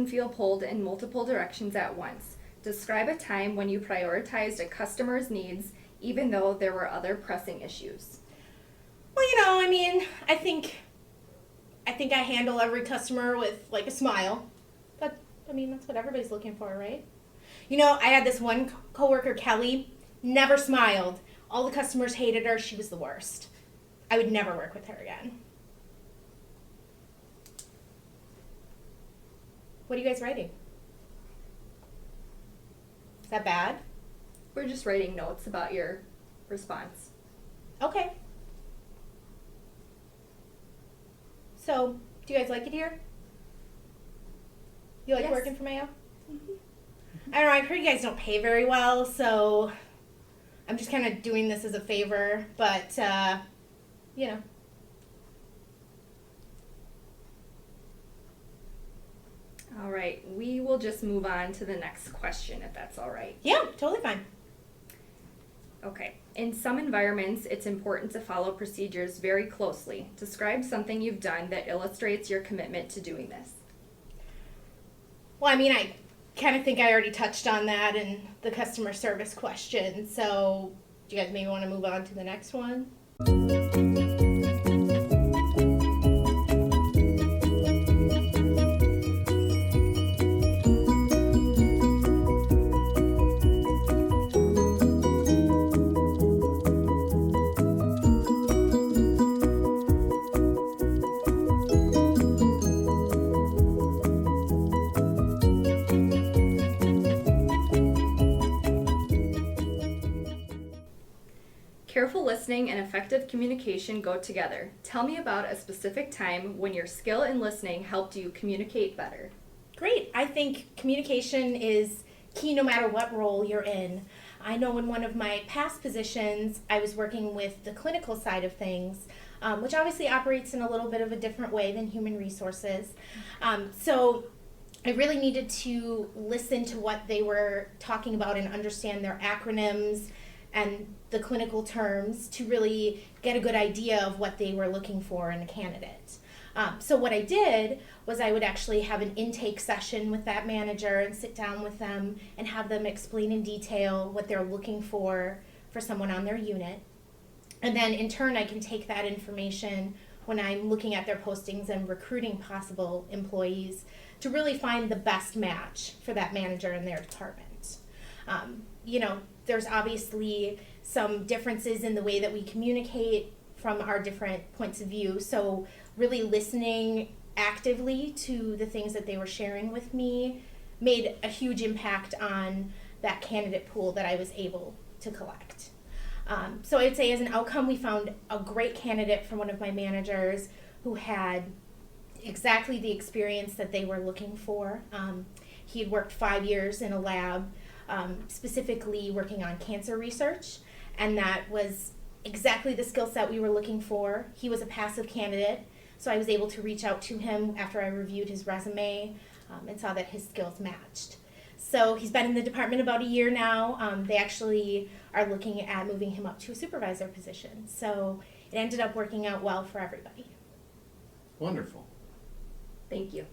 often feel pulled in multiple directions at once. Describe a time when you prioritized a customer's needs even though there were other pressing issues. Well, I think I handle every customer with like a smile. But that's what everybody's looking for, right? I had this one coworker, Kelly, never smiled. All the customers hated her. She was the worst. I would never work with her again. What are you guys writing? Is that bad? We're just writing notes about your response. Okay. So, do you guys like it here? You like Yes. working for Mayo? I don't know, I've heard you guys don't pay very well, so I'm just kind of doing this as a favor, but, All right, we will just move on to the next question if that's all right. Yeah, totally fine. Okay. In some environments, it's important to follow procedures very closely. Describe something you've done that illustrates your commitment to doing this. Well, I kind of think I already touched on that in the customer service question, so do you guys maybe want to move on to the next one? Careful listening and effective communication go together. Tell me about a specific time when your skill in listening helped you communicate better. Great. I think communication is key no matter what role you're in. I know in one of my past positions, I was working with the clinical side of things, which obviously operates in a little bit of a different way than human resources. So I really needed to listen to what they were talking about and understand their acronyms and the clinical terms to really get a good idea of what they were looking for in a candidate. So what I did was I would actually have an intake session with that manager and sit down with them and have them explain in detail what they're looking for someone on their unit. And then in turn, I can take that information when I'm looking at their postings and recruiting possible employees to really find the best match for that manager in their department. There's obviously some differences in the way that we communicate from our different points of view. So really listening actively to the things that they were sharing with me made a huge impact on that candidate pool that I was able to collect. So I'd say as an outcome, we found a great candidate from one of my managers who had exactly the experience that they were looking for. He had worked 5 years in a lab, specifically working on cancer research, and that was exactly the skill set we were looking for. He was a passive candidate, so I was able to reach out to him after I reviewed his resume and saw that his skills matched. So he's been in the department about a year now. They actually are looking at moving him up to a supervisor position. So it ended up working out well for everybody. Wonderful. Thank you.